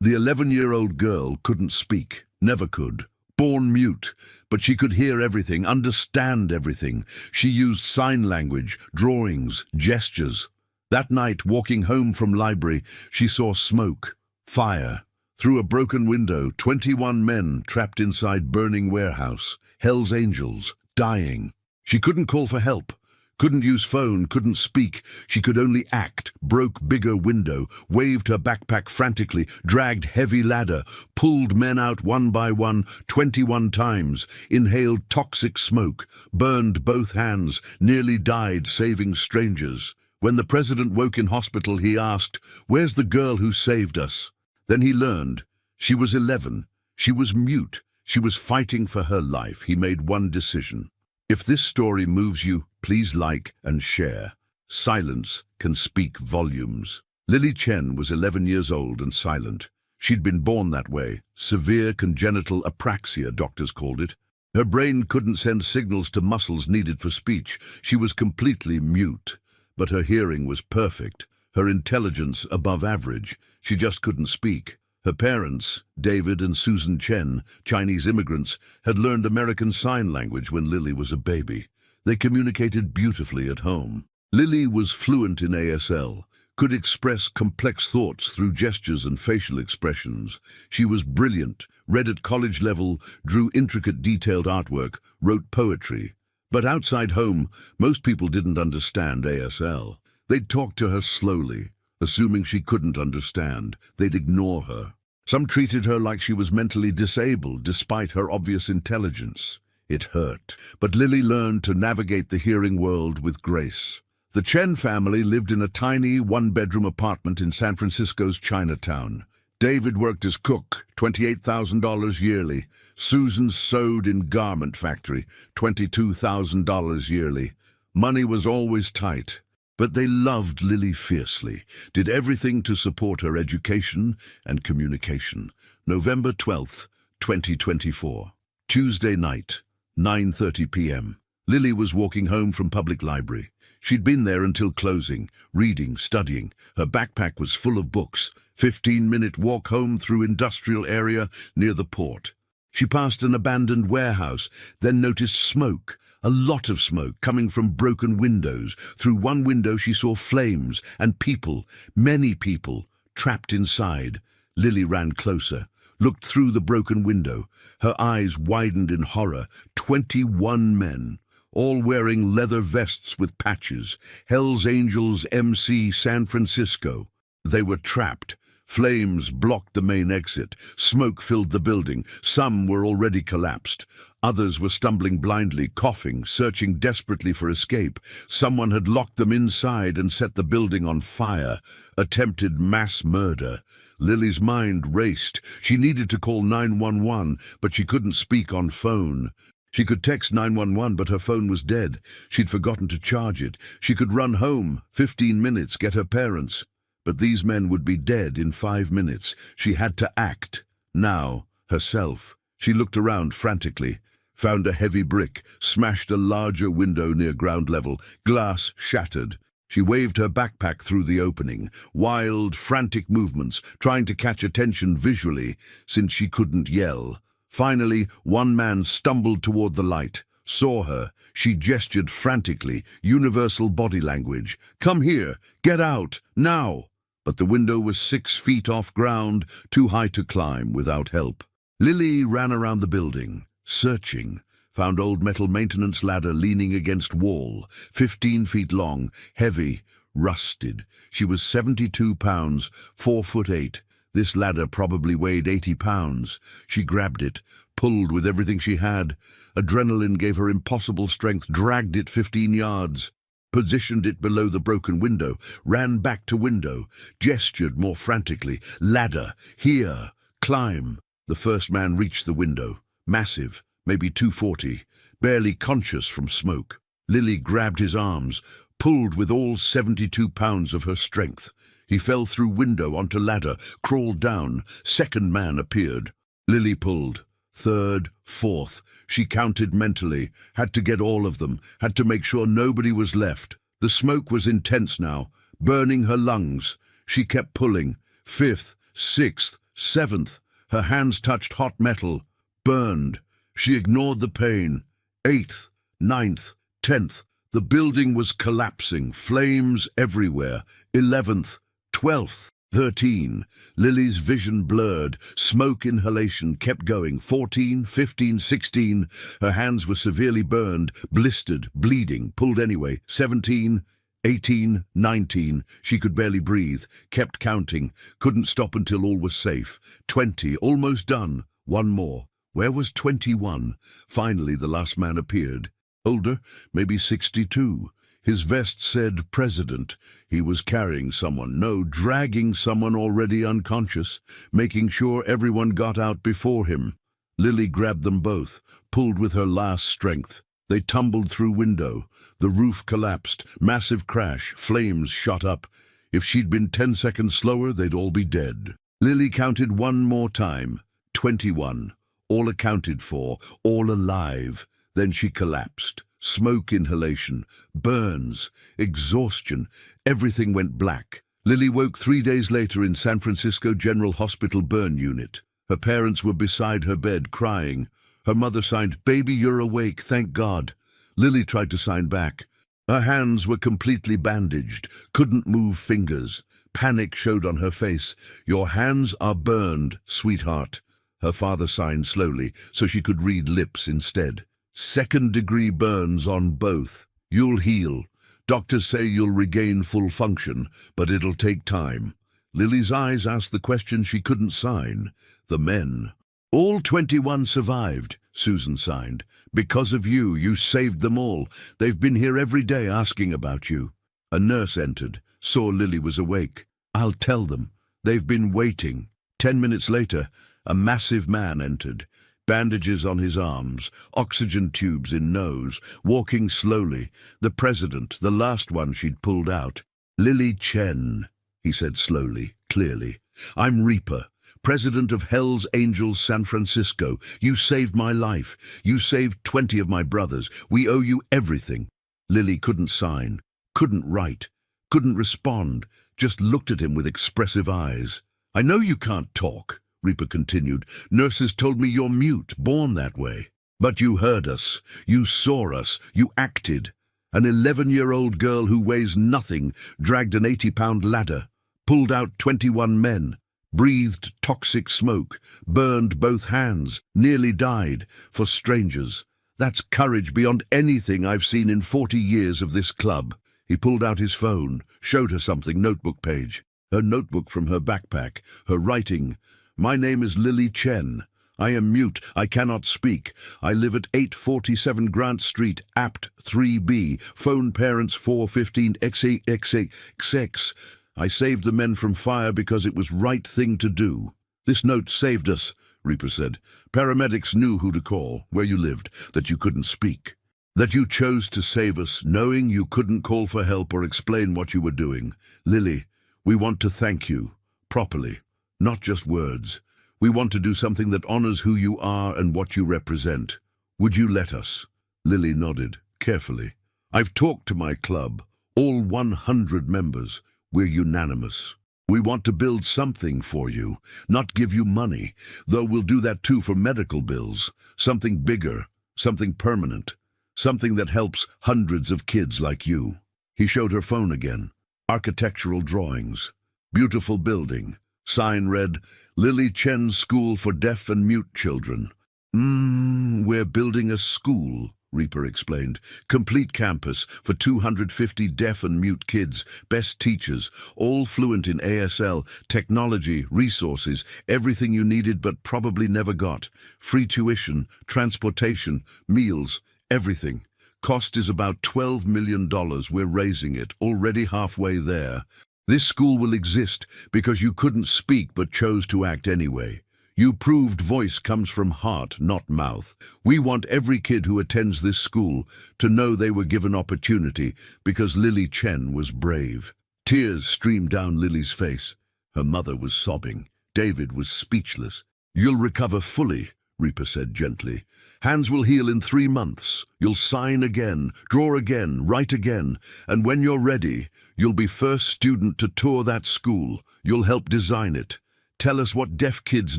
The 11-year-old girl couldn't speak, never could. Born mute, but she could hear everything, understand everything. She used sign language, drawings, gestures. That night, walking home from library, she saw smoke, fire. Through a broken window, 21 men trapped inside burning warehouse. Hell's Angels, dying. She couldn't call for help. Couldn't use phone, couldn't speak. She could only act, broke bigger window, waved her backpack frantically, dragged heavy ladder, pulled men out one by one, 21 times, inhaled toxic smoke, burned both hands, nearly died saving strangers. When the president woke in hospital, he asked, "Where's the girl who saved us?" Then he learned. She was 11. She was mute. She was fighting for her life. He made one decision. If this story moves you, please like and share. Silence can speak volumes. Lily Chen was 11 years old and silent. She'd been born that way. Severe congenital apraxia, doctors called it. Her brain couldn't send signals to muscles needed for speech. She was completely mute. But her hearing was perfect. Her intelligence above average. She just couldn't speak. Her parents, David and Susan Chen, Chinese immigrants, had learned American Sign Language when Lily was a baby. They communicated beautifully at home. Lily was fluent in ASL, could express complex thoughts through gestures and facial expressions. She was brilliant, read at college level, drew intricate detailed artwork, wrote poetry. But outside home, most people didn't understand ASL. They'd talk to her slowly, assuming she couldn't understand. They'd ignore her. Some treated her like she was mentally disabled, despite her obvious intelligence. It hurt. But Lily learned to navigate the hearing world with grace. The Chen family lived in a tiny one-bedroom apartment in San Francisco's Chinatown. David worked as cook, $28,000 yearly. Susan sewed in garment factory, $22,000 yearly. Money was always tight. But they loved Lily fiercely, did everything to support her education and communication. November 12th, 2024. Tuesday night, 9:30 p.m. Lily was walking home from public library. She'd been there until closing, reading, studying. Her backpack was full of books. 15-minute walk home through industrial area near the port. She passed an abandoned warehouse, then noticed smoke. A lot of smoke coming from broken windows. Through one window she saw flames and people, many people, trapped inside. Lily ran closer, looked through the broken window. Her eyes widened in horror. 21 men, all wearing leather vests with patches. Hell's Angels MC San Francisco. They were trapped. Flames blocked the main exit. Smoke filled the building. Some were already collapsed. Others were stumbling blindly, coughing, searching desperately for escape. Someone had locked them inside and set the building on fire. Attempted mass murder. Lily's mind raced. She needed to call 911, but she couldn't speak on phone. She could text 911, but her phone was dead. She'd forgotten to charge it. She could run home, 15 minutes, get her parents. But these men would be dead in 5 minutes. She had to act. Now, herself. She looked around frantically, found a heavy brick, smashed a larger window near ground level, glass shattered. She waved her backpack through the opening, wild, frantic movements, trying to catch attention visually, since she couldn't yell. Finally, one man stumbled toward the light, saw her. She gestured frantically, universal body language. "Come here, get out, now!" But the window was 6 feet off ground, too high to climb without help. Lily ran around the building, searching, found old metal maintenance ladder leaning against wall, 15 feet long, heavy, rusted. She was 72 pounds, 4'8". This ladder probably weighed 80 pounds. She grabbed it, pulled with everything she had. Adrenaline gave her impossible strength, dragged it 15 yards. Positioned it below the broken window, ran back to window, gestured more frantically. "Ladder, here, climb." The first man reached the window, massive, maybe 240, barely conscious from smoke. Lily grabbed his arms, pulled with all 72 pounds of her strength. He fell through window onto ladder, crawled down. Second man appeared. Lily pulled. Third, fourth. She counted mentally, had to get all of them, had to make sure nobody was left. The smoke was intense now, burning her lungs. She kept pulling. Fifth, sixth, 7th, her hands touched hot metal. Burned. She ignored the pain. 8th, 9th, 10th. The building was collapsing, flames everywhere. 11th, 12th, 13. Lily's vision blurred. Smoke inhalation kept going. 14, 15, 16. Her hands were severely burned, blistered, bleeding, pulled anyway. 17, 18, 19. She could barely breathe, kept counting, couldn't stop until all was safe. 20, almost done. One more. Where was 21? Finally, the last man appeared. Older, maybe 62. His vest said President. He was carrying someone, no, dragging someone already unconscious, making sure everyone got out before him. Lily grabbed them both, pulled with her last strength. They tumbled through window. The roof collapsed, massive crash, flames shot up. If she'd been 10 seconds slower, they'd all be dead. Lily counted one more time. 21. All accounted for, all alive. Then she collapsed. Smoke inhalation, burns, exhaustion, everything went black. Lily woke 3 days later in San Francisco General Hospital burn unit. Her parents were beside her bed, crying. Her mother signed, "Baby, you're awake, thank God." Lily tried to sign back. Her hands were completely bandaged, couldn't move fingers. Panic showed on her face. "Your hands are burned, sweetheart." Her father signed slowly, so she could read lips instead. "Second-degree burns on both. You'll heal. Doctors say you'll regain full function, but it'll take time." Lily's eyes asked the question she couldn't sign. The men. "All 21 survived," Susan signed. "Because of you, you saved them all. They've been here every day asking about you." A nurse entered, saw Lily was awake. "I'll tell them. They've been waiting." 10 minutes later, a massive man entered. Bandages on his arms, oxygen tubes in nose, walking slowly. The president, the last one she'd pulled out. "Lily Chen," he said slowly, clearly. "I'm Reaper, president of Hell's Angels San Francisco. You saved my life. You saved 20 of my brothers. We owe you everything." Lily couldn't sign, couldn't write, couldn't respond, just looked at him with expressive eyes. "I know you can't talk," Reaper continued. "Nurses told me you're mute, born that way. But you heard us, you saw us, you acted. An 11-year-old girl who weighs nothing dragged an 80-pound ladder, pulled out 21 men, breathed toxic smoke, burned both hands, nearly died, for strangers. That's courage beyond anything I've seen in 40 years of this club." He pulled out his phone, showed her something, notebook page. Her notebook from her backpack, her writing. "My name is Lily Chen. I am mute. I cannot speak. I live at 847 Grant Street, Apt 3B. Phone parents 415 XAXAXX. I saved the men from fire because it was right thing to do." "This note saved us," Reaper said. "Paramedics knew who to call, where you lived, that you couldn't speak. That you chose to save us, knowing you couldn't call for help or explain what you were doing. Lily, we want to thank you, properly. Not just words. We want to do something that honors who you are and what you represent. Would you let us?" Lily nodded, carefully. "I've talked to my club, all 100 members. We're unanimous. We want to build something for you, not give you money, though we'll do that too for medical bills. Something bigger, something permanent, something that helps hundreds of kids like you." He showed her phone again. Architectural drawings. Beautiful building. Sign read, "Lily Chen School for Deaf and Mute Children." We're building a school," Reaper explained. "Complete campus for 250 deaf and mute kids, best teachers, all fluent in ASL, technology, resources, everything you needed but probably never got. Free tuition, transportation, meals, everything. Cost is about $12 million. We're raising it, already halfway there. This school will exist because you couldn't speak but chose to act anyway. You proved voice comes from heart, not mouth. We want every kid who attends this school to know they were given opportunity because Lily Chen was brave." Tears streamed down Lily's face. Her mother was sobbing. David was speechless. "You'll recover fully," Reaper said gently. "Hands will heal in 3 months. You'll sign again, draw again, write again, and when you're ready, you'll be first student to tour that school. You'll help design it. Tell us what deaf kids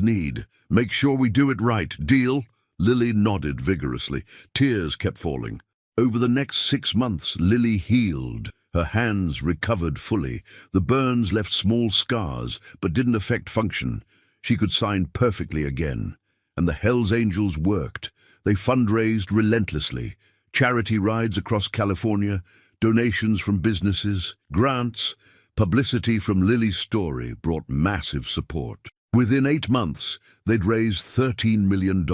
need. Make sure we do it right. Deal?" Lily nodded vigorously. Tears kept falling. Over the next 6 months, Lily healed. Her hands recovered fully. The burns left small scars, but didn't affect function. She could sign perfectly again. And the Hells Angels worked. They fundraised relentlessly. Charity rides across California, donations from businesses, grants, publicity from Lily's story brought massive support. Within 8 months, they'd raised $13 million.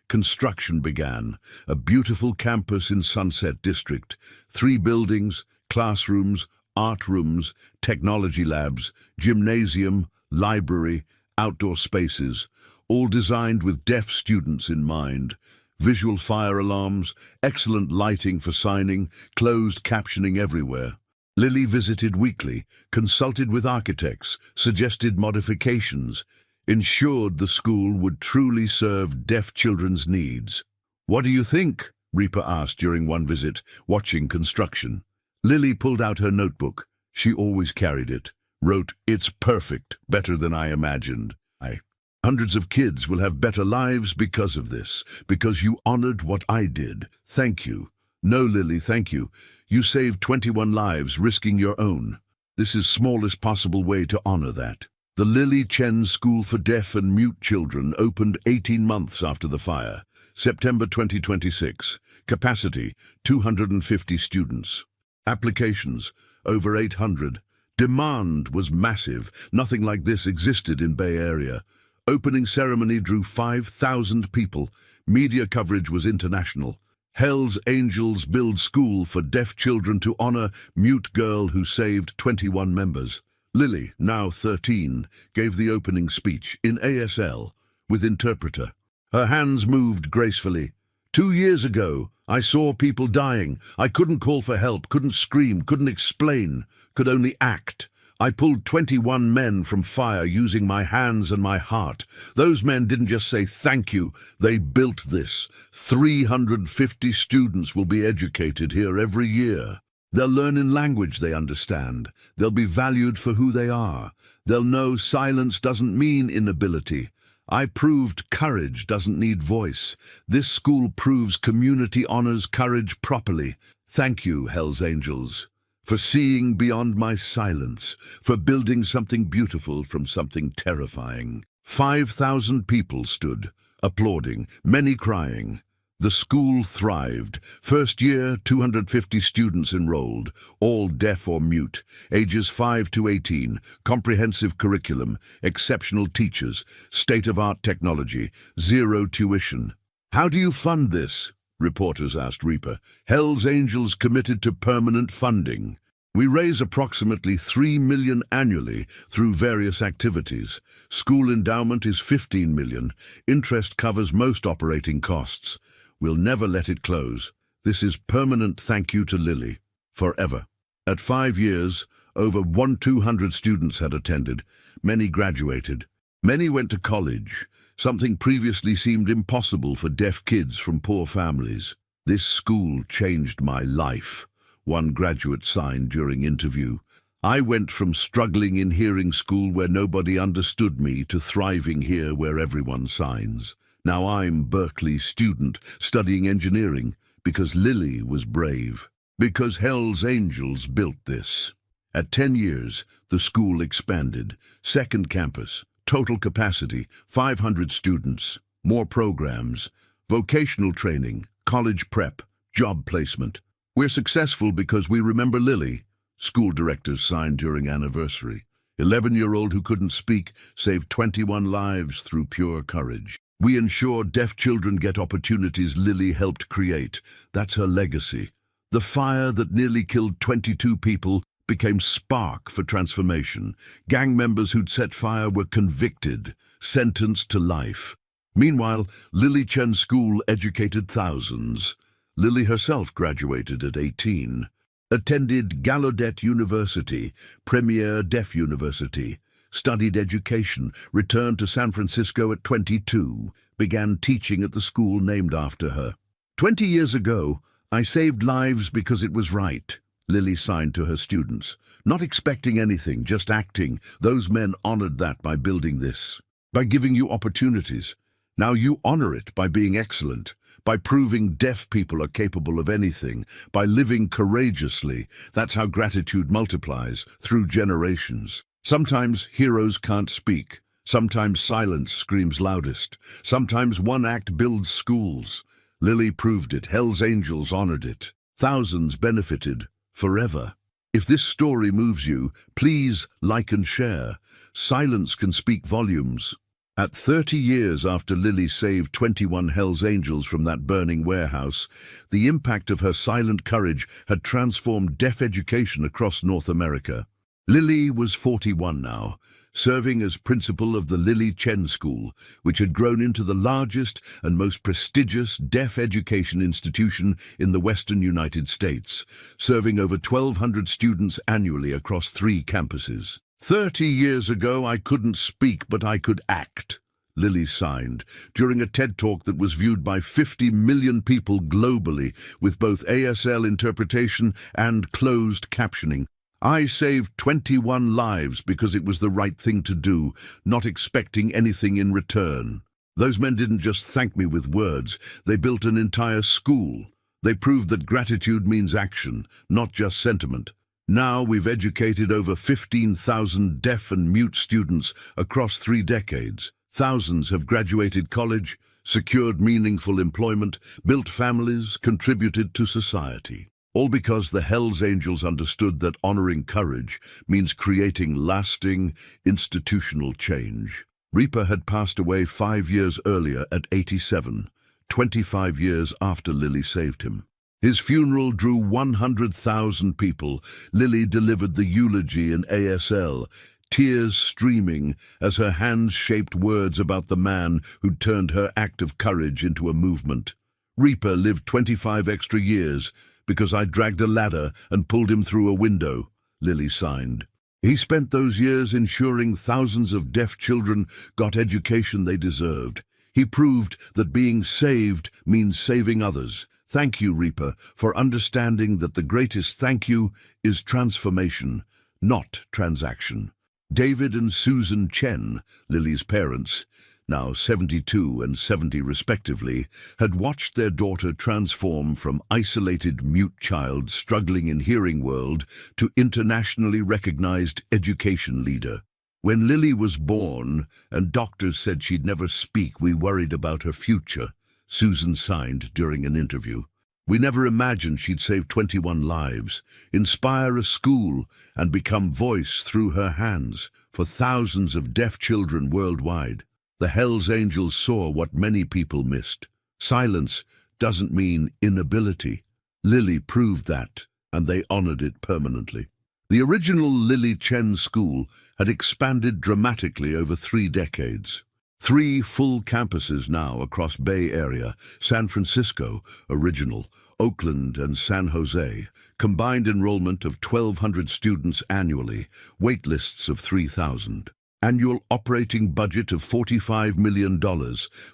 Construction began, a beautiful campus in Sunset District, 3 buildings, classrooms, art rooms, technology labs, gymnasium, library, outdoor spaces, all designed with deaf students in mind. Visual fire alarms, excellent lighting for signing, closed captioning everywhere. Lily visited weekly, consulted with architects, suggested modifications, ensured the school would truly serve deaf children's needs. "What do you think?" Reaper asked during one visit, watching construction. Lily pulled out her notebook. She always carried it. Wrote, "It's perfect, better than I imagined. Hundreds of kids will have better lives because of this, because you honored what I did. Thank you." "No, Lily, thank you. You saved 21 lives, risking your own. This is smallest possible way to honor that." The Lily Chen School for Deaf and Mute Children opened 18 months after the fire. September 2026. Capacity, 250 students. Applications, over 800. Demand was massive. Nothing like this existed in Bay Area. Opening ceremony drew 5,000 people. Media coverage was international. Hells Angels build school for deaf children to honor mute girl who saved 21 members. Lily, now 13, gave the opening speech in ASL with interpreter. Her hands moved gracefully. 2 years ago, I saw people dying. I couldn't call for help, couldn't scream, couldn't explain, could only act. I pulled 21 men from fire using my hands and my heart. Those men didn't just say thank you, they built this. 350 students will be educated here every year. They'll learn in language they understand. They'll be valued for who they are. They'll know silence doesn't mean inability. I proved courage doesn't need voice. This school proves community honors courage properly. Thank you, Hells Angels, for seeing beyond my silence, for building something beautiful from something terrifying. 5,000 people stood, applauding, many crying. The school thrived. First year, 250 students enrolled, all deaf or mute, ages 5 to 18, comprehensive curriculum, exceptional teachers, state-of-art technology, zero tuition. "How do you fund this?" reporters asked Reaper. "Hells Angels committed to permanent funding. We raise approximately $3 million annually through various activities. School endowment is $15 million. Interest covers most operating costs. We'll never let it close. This is permanent thank you to Lily. Forever." At 5 years, over 200 students had attended. Many graduated. Many went to college, something previously seemed impossible for deaf kids from poor families. "This school changed my life," one graduate signed during interview. "I went from struggling in hearing school where nobody understood me to thriving here where everyone signs. Now I'm Berkeley student studying engineering because Lily was brave, because Hells Angels built this." At 10 years, the school expanded. Second campus, total capacity, 500 students, more programs, vocational training, college prep, job placement. "We're successful because we remember Lily," school directors signed during anniversary. 11-year-old who couldn't speak saved 21 lives through pure courage. "We ensure deaf children get opportunities Lily helped create. That's her legacy. The fire that nearly killed 22 people became spark for transformation. Gang members who'd set fire were convicted, sentenced to life. Meanwhile, Lily Chen School educated thousands. Lily herself graduated at 18. Attended Gallaudet University, premier deaf university. Studied education, returned to San Francisco at 22, began teaching at the school named after her. 20 years ago, I saved lives because it was right. Lily signed to her students. Not expecting anything, just acting. Those men honored that by building this, by giving you opportunities. Now you honor it by being excellent, by proving deaf people are capable of anything, by living courageously. That's how gratitude multiplies, through generations. Sometimes heroes can't speak. Sometimes silence screams loudest. Sometimes one act builds schools. Lily proved it. Hell's Angels honored it. Thousands benefited forever. If this story moves you, please like and share. Silence can speak volumes. At 30 years after Lily saved 21 Hell's Angels from that burning warehouse, the impact of her silent courage had transformed deaf education across North America. Lily was 41 now, serving as principal of the Lily Chen School, which had grown into the largest and most prestigious deaf education institution in the western United States, serving over 1,200 students annually across 3 campuses. 30 years ago, I couldn't speak, but I could act, Lily signed, during a TED Talk that was viewed by 50 million people globally, with both ASL interpretation and closed captioning. I saved 21 lives because it was the right thing to do, not expecting anything in return. Those men didn't just thank me with words, they built an entire school. They proved that gratitude means action, not just sentiment. Now we've educated over 15,000 deaf and mute students across 3 decades. Thousands have graduated college, secured meaningful employment, built families, contributed to society. All because the Hell's Angels understood that honoring courage means creating lasting, institutional change. Reaper had passed away 5 years earlier at 87, 25 years after Lily saved him. His funeral drew 100,000 people. Lily delivered the eulogy in ASL, tears streaming as her hands shaped words about the man who'd turned her act of courage into a movement. Reaper lived 25 extra years because I dragged a ladder and pulled him through a window, Lily signed. He spent those years ensuring thousands of deaf children got education they deserved. He proved that being saved means saving others. Thank you, Reaper, for understanding that the greatest thank you is transformation, not transaction. David and Susan Chen, Lily's parents, now 72 and 70 respectively, had watched their daughter transform from isolated mute child struggling in hearing world to internationally recognized education leader. When Lily was born and doctors said she'd never speak, we worried about her future, Susan signed during an interview. We never imagined she'd save 21 lives, inspire a school, and become voice through her hands for thousands of deaf children worldwide. The Hell's Angels saw what many people missed. Silence doesn't mean inability. Lily proved that, and they honored it permanently. The original Lily Chen School had expanded dramatically over 3 decades. 3 full campuses now across Bay Area, San Francisco, original, Oakland and San Jose, combined enrollment of 1,200 students annually, waitlists of 3,000. Annual operating budget of $45 million,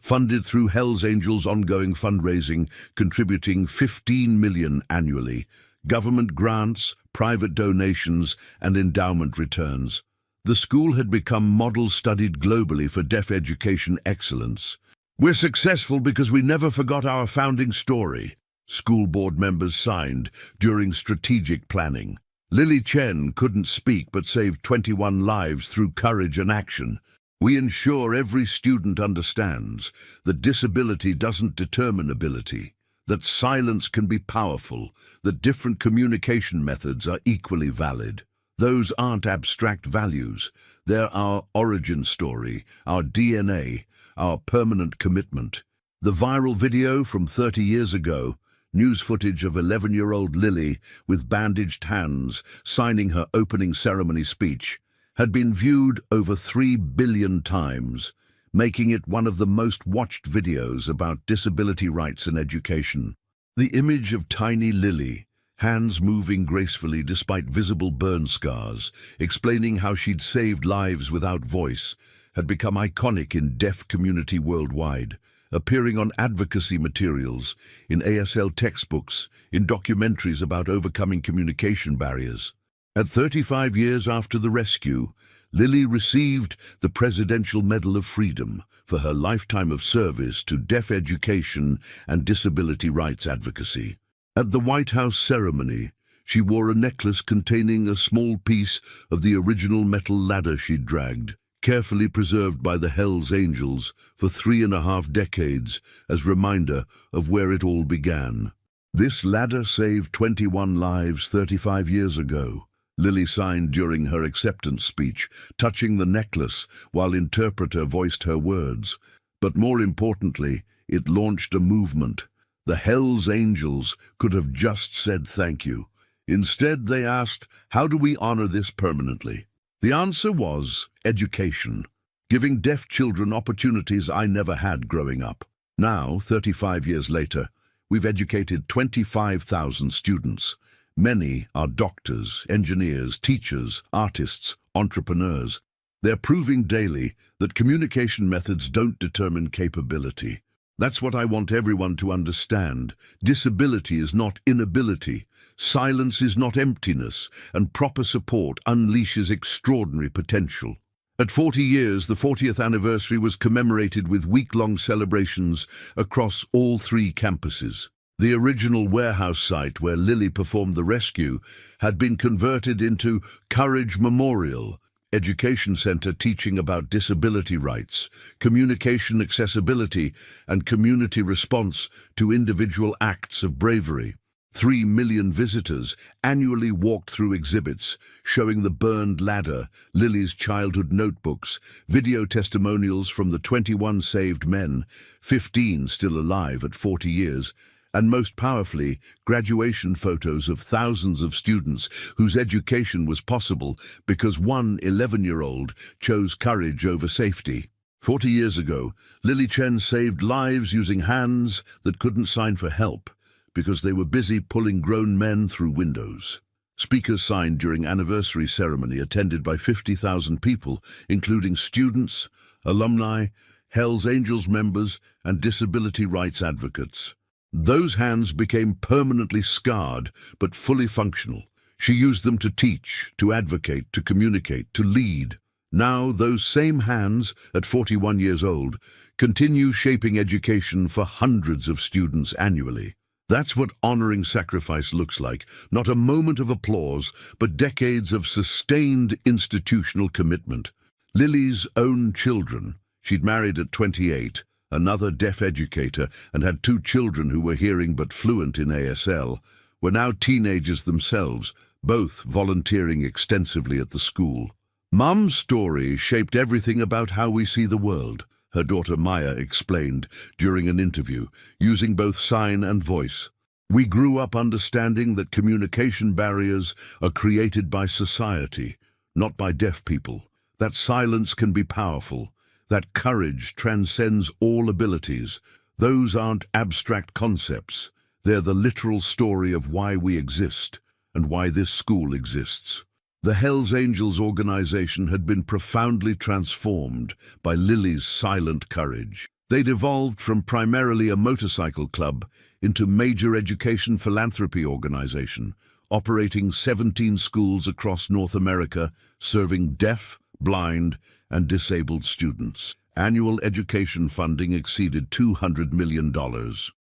funded through Hell's Angels' ongoing fundraising, contributing $15 million annually, government grants, private donations, and endowment returns. The school had become model studied globally for deaf education excellence. We're successful because we never forgot our founding story, school board members signed during strategic planning. Lily Chen couldn't speak but saved 21 lives through courage and action. We ensure every student understands that disability doesn't determine ability, that silence can be powerful, that different communication methods are equally valid. Those aren't abstract values. They're our origin story, our DNA, our permanent commitment. The viral video from 30 years ago, news footage of 11-year-old Lily with bandaged hands signing her opening ceremony speech, had been viewed over 3 billion times, making it one of the most watched videos about disability rights and education. The image of tiny Lily, hands moving gracefully despite visible burn scars, explaining how she'd saved lives without voice, had become iconic in deaf community worldwide. appearing on advocacy materials, in ASL textbooks, in documentaries about overcoming communication barriers. At 35 years after the rescue, Lily received the Presidential Medal of Freedom for her lifetime of service to deaf education and disability rights advocacy. At the White House ceremony, she wore a necklace containing a small piece of the original metal ladder she'd dragged, carefully preserved by the Hells Angels for 3.5 decades as reminder of where it all began. This ladder saved 21 lives 35 years ago, Lily signed during her acceptance speech, touching the necklace while interpreter voiced her words. But more importantly, it launched a movement. The Hells Angels could have just said thank you. Instead, they asked, how do we honor this permanently? The answer was education, giving deaf children opportunities I never had growing up. Now, 35 years later, we've educated 25,000 students. Many are doctors, engineers, teachers, artists, entrepreneurs. They're proving daily that communication methods don't determine capability. That's what I want everyone to understand. Disability is not inability. Silence is not emptiness, and proper support unleashes extraordinary potential. At 40 years, the 40th anniversary was commemorated with week-long celebrations across all 3 campuses. The original warehouse site where Lily performed the rescue had been converted into Courage Memorial, education center teaching about disability rights, communication accessibility, and community response to individual acts of bravery. 3 million visitors annually walked through exhibits showing the burned ladder, Lily's childhood notebooks, video testimonials from the 21 saved men, 15 still alive at 40 years, and most powerfully, graduation photos of thousands of students whose education was possible because one 11-year-old chose courage over safety. 40 years ago, Lily Chen saved lives using hands that couldn't sign for help because they were busy pulling grown men through windows. Speakers signed during anniversary ceremony attended by 50,000 people, including students, alumni, Hells Angels members, and disability rights advocates. Those hands became permanently scarred, but fully functional. She used them to teach, to advocate, to communicate, to lead. Now, those same hands, at 41 years old, continue shaping education for hundreds of students annually. That's what honoring sacrifice looks like. Not a moment of applause, but decades of sustained institutional commitment. Lily's own children. She'd married at 28, another deaf educator, and had 2 children who were hearing but fluent in ASL, were now teenagers themselves, both volunteering extensively at the school. Mum's story shaped everything about how we see the world, her daughter Maya explained during an interview, using both sign and voice. We grew up understanding that communication barriers are created by society, not by deaf people. That silence can be powerful. That courage transcends all abilities. Those aren't abstract concepts. They're the literal story of why we exist and why this school exists. The Hells Angels organization had been profoundly transformed by Lily's silent courage. They'd evolved from primarily a motorcycle club into major education philanthropy organization, operating 17 schools across North America, serving deaf, blind, and disabled students. Annual education funding exceeded $200 million,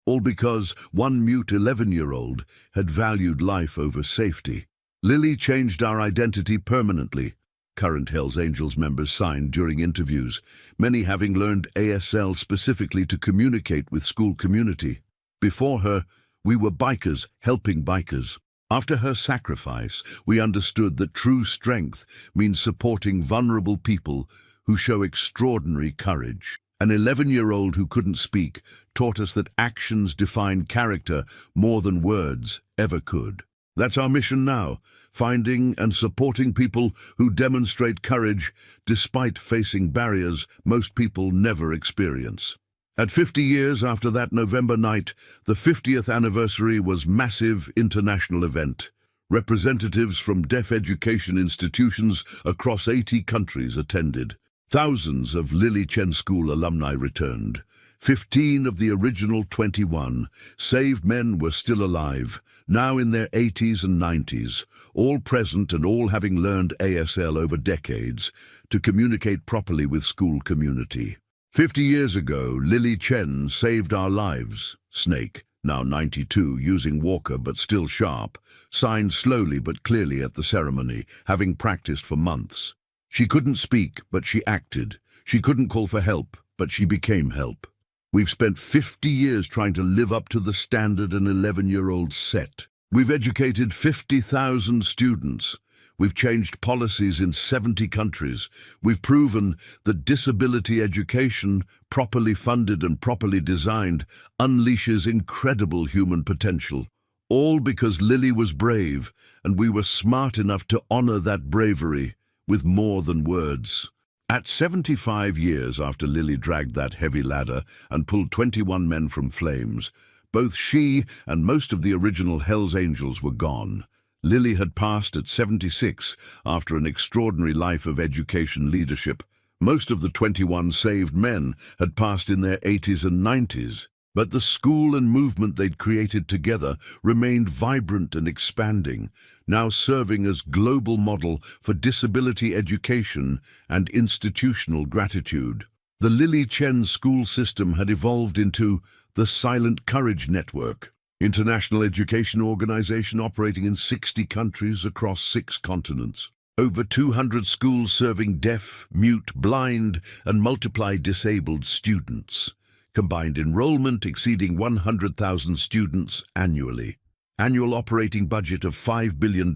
all because one mute 11-year-old had valued life over safety. Lily changed our identity permanently, current Hells Angels members signed during interviews, many having learned ASL specifically to communicate with school community. Before her, we were bikers helping bikers. After her sacrifice, we understood that true strength means supporting vulnerable people who show extraordinary courage. An 11-year-old who couldn't speak taught us that actions define character more than words ever could. That's our mission now, finding and supporting people who demonstrate courage despite facing barriers most people never experience. At 50 years after that November night, the 50th anniversary was a massive international event. Representatives from deaf education institutions across 80 countries attended. Thousands of Lily Chen School alumni returned, 15 of the original 21 saved men were still alive, now in their 80s and 90s, all present and all having learned ASL over decades to communicate properly with school community. 50 years ago, Lily Chen saved our lives. Snake, now 92, using walker but still sharp, signed slowly but clearly at the ceremony, having practiced for months. She couldn't speak, but she acted. She couldn't call for help, but she became help. We've spent 50 years trying to live up to the standard an 11-year-old set. We've educated 50,000 students. We've changed policies in 70 countries. We've proven that disability education, properly funded and properly designed, unleashes incredible human potential. All because Lily was brave, and we were smart enough to honor that bravery with more than words. At 75 years after Lily dragged that heavy ladder and pulled 21 men from flames, both she and most of the original Hells Angels were gone. Lily had passed at 76 after an extraordinary life of education leadership. Most of the 21 saved men had passed in their 80s and 90s, but the school and movement they'd created together remained vibrant and expanding, now serving as global model for disability education and institutional gratitude. The Lily Chen school system had evolved into the Silent Courage Network, international education organization operating in 60 countries across 6 continents. Over 200 schools serving deaf, mute, blind, and multiply disabled students. Combined enrollment exceeding 100,000 students annually. Annual operating budget of $5 billion.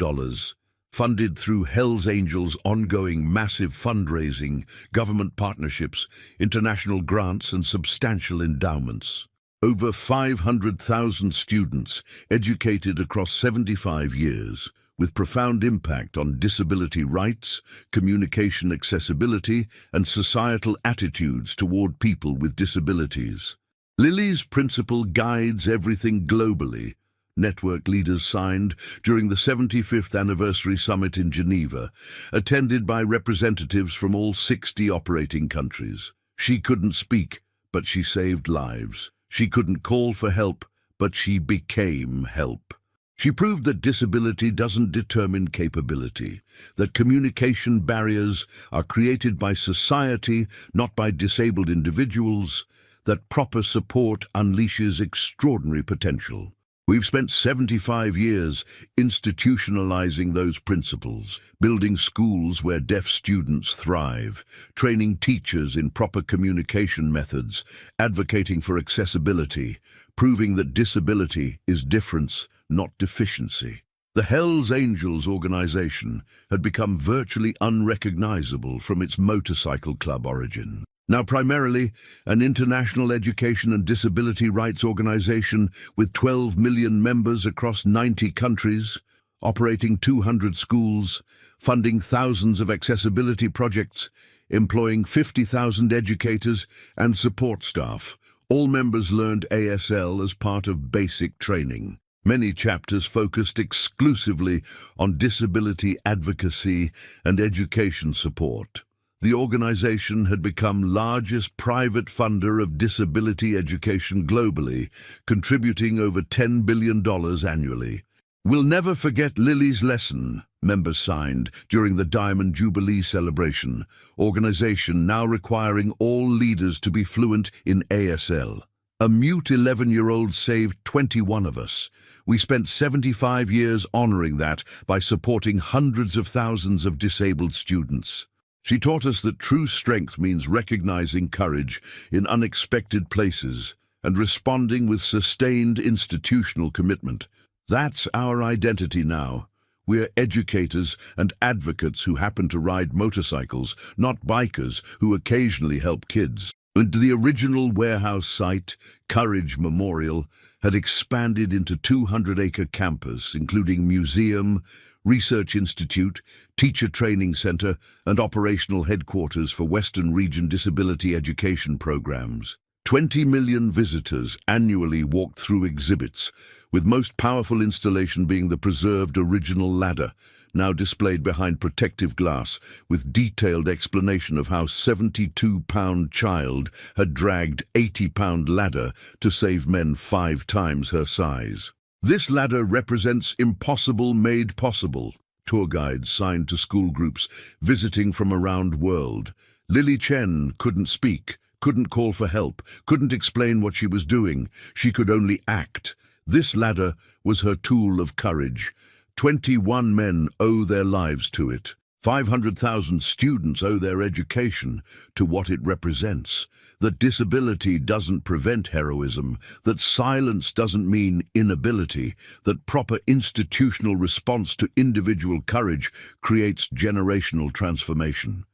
Funded through Hells Angels' ongoing massive fundraising, government partnerships, international grants, and substantial endowments. Over 500,000 students educated across 75 years, with profound impact on disability rights, communication accessibility, and societal attitudes toward people with disabilities. Lily's principle guides everything globally. Network leaders signed during the 75th anniversary summit in Geneva, attended by representatives from all 60 operating countries. She couldn't speak, but she saved lives. She couldn't call for help, but she became help. She proved that disability doesn't determine capability, that communication barriers are created by society, not by disabled individuals, that proper support unleashes extraordinary potential. We've spent 75 years institutionalizing those principles, building schools where deaf students thrive, training teachers in proper communication methods, advocating for accessibility, proving that disability is difference, not deficiency. The Hells Angels organization had become virtually unrecognizable from its motorcycle club origin. Now primarily an international education and disability rights organization with 12 million members across 90 countries, operating 200 schools, funding thousands of accessibility projects, employing 50,000 educators and support staff. All members learned ASL as part of basic training. Many chapters focused exclusively on disability advocacy and education support. The organization had become largest private funder of disability education globally, contributing over $10 billion annually. We'll never forget Lily's lesson, members signed during the Diamond Jubilee celebration, organization now requiring all leaders to be fluent in ASL. A mute 11-year-old saved 21 of us. We spent 75 years honoring that by supporting hundreds of thousands of disabled students. She taught us that true strength means recognizing courage in unexpected places and responding with sustained institutional commitment. That's our identity now. We're educators and advocates who happen to ride motorcycles, not bikers who occasionally help kids. And the original warehouse site, Courage Memorial, had expanded into 200-acre campus, including museum, research institute, teacher training center, and operational headquarters for Western Region disability education programs. 20 million visitors annually walked through exhibits, with most powerful installation being the preserved original ladder, now displayed behind protective glass, with detailed explanation of how 72-pound child had dragged 80-pound ladder to save men 5 times her size. This ladder represents impossible made possible. Tour guides signed to school groups visiting from around world. Lily Chen couldn't speak, couldn't call for help, couldn't explain what she was doing. She could only act. This ladder was her tool of courage. 21 men owe their lives to it. 500,000 students owe their education to what it represents. That disability doesn't prevent heroism, that silence doesn't mean inability, that proper institutional response to individual courage creates generational transformation.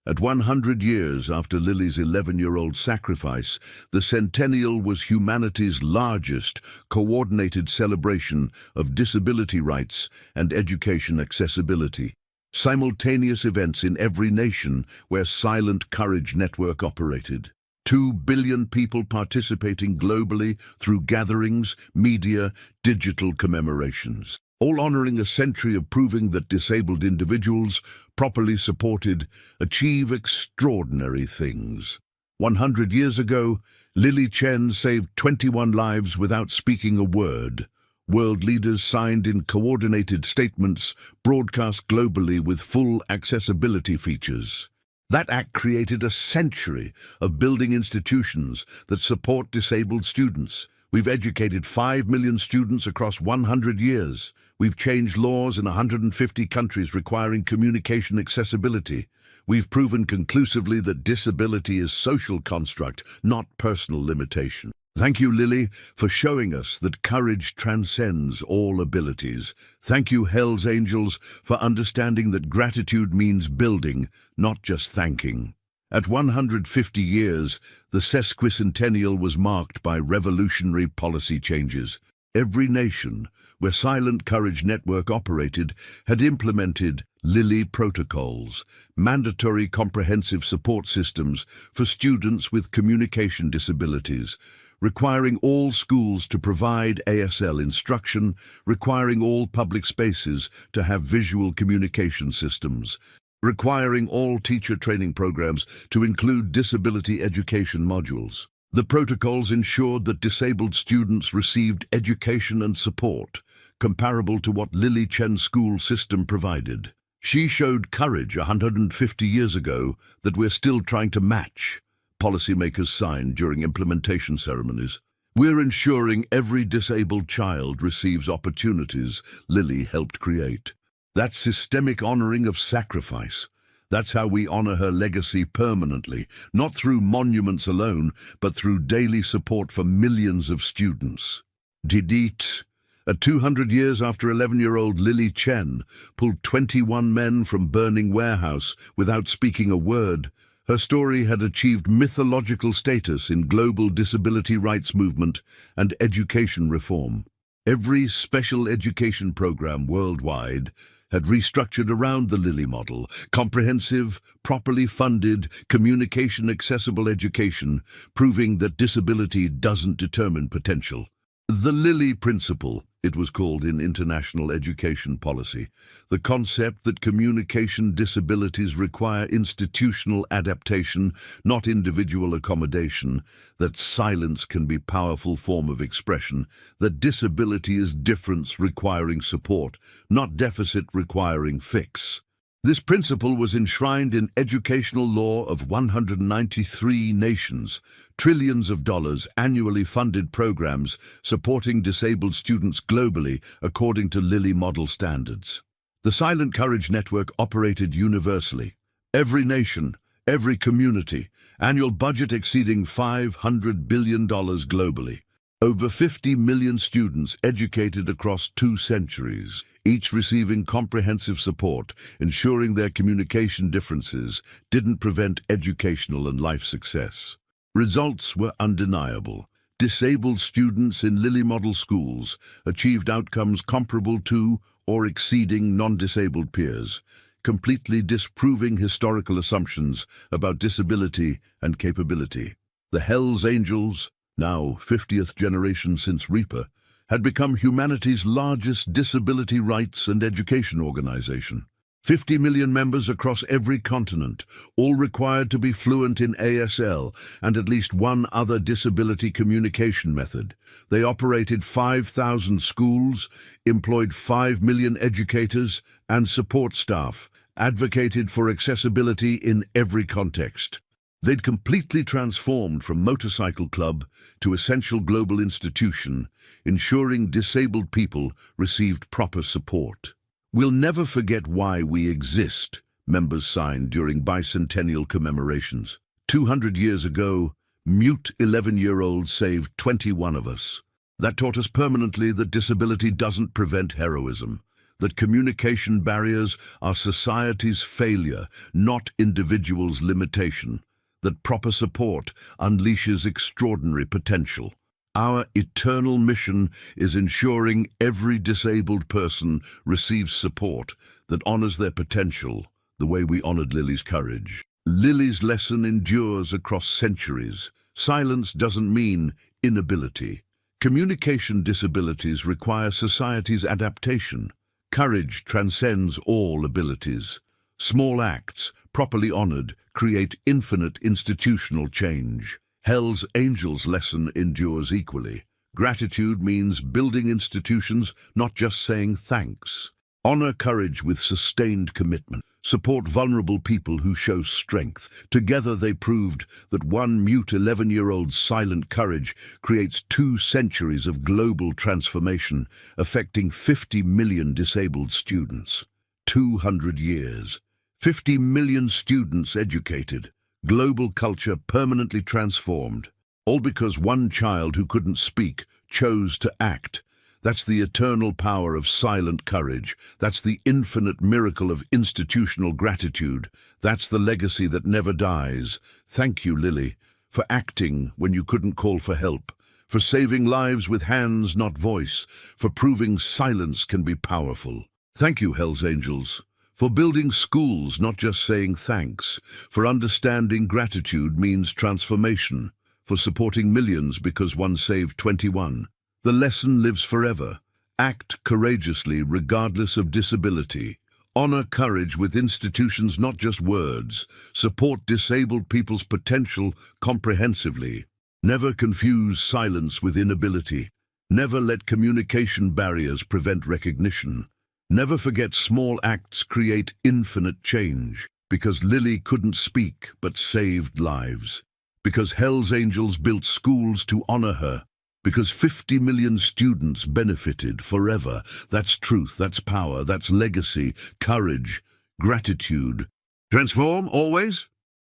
At 100 years after Lily's 11-year-old sacrifice, the centennial was humanity's largest coordinated celebration of disability rights and education accessibility. Simultaneous events in every nation where Silent Courage Network operated. 2 billion people participating globally through gatherings, media, digital commemorations. All honoring a century of proving that disabled individuals, properly supported, achieve extraordinary things. 100 years ago, Lily Chen saved 21 lives without speaking a word. World leaders signed in coordinated statements, broadcast globally with full accessibility features. That act created a century of building institutions that support disabled students. We've educated 5 million students across 100 years. We've changed laws in 150 countries requiring communication accessibility. We've proven conclusively that disability is social construct, not personal limitation. Thank you, Lily, for showing us that courage transcends all abilities. Thank you, Hell's Angels, for understanding that gratitude means building, not just thanking. At 150 years, the sesquicentennial was marked by revolutionary policy changes. Every nation where Silent Courage Network operated had implemented Lily protocols, mandatory comprehensive support systems for students with communication disabilities, requiring all schools to provide ASL instruction, requiring all public spaces to have visual communication systems, requiring all teacher training programs to include disability education modules. The protocols ensured that disabled students received education and support comparable to what Lily Chen's school system provided. She showed courage 150 years ago that we're still trying to match. Policymakers signed during implementation ceremonies. We're ensuring every disabled child receives opportunities Lily helped create. That's systemic honoring of sacrifice. That's how we honor her legacy permanently, not through monuments alone, but through daily support for millions of students. Didit. At 200 years after 11-year-old Lily Chen pulled 21 men from burning warehouse without speaking a word, her story had achieved mythological status in global disability rights movement and education reform. Every special education program worldwide had restructured around the Lily model, comprehensive, properly funded, communication-accessible education, proving that disability doesn't determine potential. The Lily Principle, it was called in international education policy, the concept that communication disabilities require institutional adaptation, not individual accommodation, that silence can be a powerful form of expression, that disability is difference requiring support, not deficit requiring fix. This principle was enshrined in educational law of 193 nations, trillions of dollars annually funded programs supporting disabled students globally according to Lily model standards. The Silent Courage Network operated universally. Every nation, every community, annual budget exceeding $500 billion globally. Over 50 million students educated across 2 centuries, each receiving comprehensive support, ensuring their communication differences didn't prevent educational and life success. Results were undeniable. Disabled students in Lily Model schools achieved outcomes comparable to or exceeding non-disabled peers, completely disproving historical assumptions about disability and capability. The Hells Angels, now 50th generation since Reaper, had become humanity's largest disability rights and education organization. 50 million members across every continent, all required to be fluent in ASL and at least one other disability communication method. They operated 5,000 schools, employed 5 million educators and support staff, advocated for accessibility in every context. They'd completely transformed from motorcycle club to essential global institution, ensuring disabled people received proper support. "We'll never forget why we exist," members signed during bicentennial commemorations. 200 years ago, mute 11-year-olds saved 21 of us. That taught us permanently that disability doesn't prevent heroism, that communication barriers are society's failure, not individuals' limitation, that proper support unleashes extraordinary potential. Our eternal mission is ensuring every disabled person receives support that honors their potential, the way we honored Lily's courage. Lily's lesson endures across centuries. Silence doesn't mean inability. Communication disabilities require society's adaptation. Courage transcends all abilities. Small acts, properly honored, create infinite institutional change. Hell's Angels' lesson endures equally. Gratitude means building institutions, not just saying thanks. Honor courage with sustained commitment. Support vulnerable people who show strength. Together they proved that one mute 11-year-old's silent courage creates 2 centuries of global transformation, affecting 50 million disabled students. 200 years. 50 million students educated. Global culture permanently transformed, all because one child who couldn't speak chose to act. That's the eternal power of silent courage. That's the infinite miracle of institutional gratitude. That's the legacy that never dies. Thank you, Lily, for acting when you couldn't call for help, for saving lives with hands, not voice, for proving silence can be powerful. Thank you, Hell's Angels, for building schools, not just saying thanks, for understanding gratitude means transformation, for supporting millions because one saved 21. The lesson lives forever. Act courageously regardless of disability. Honor courage with institutions, not just words. Support disabled people's potential comprehensively. Never confuse silence with inability. Never let communication barriers prevent recognition. Never forget small acts create infinite change, because Lily couldn't speak but saved lives, because Hell's Angels built schools to honor her, because 50 million students benefited forever. That's truth, that's power, that's legacy, courage, gratitude. Transform always?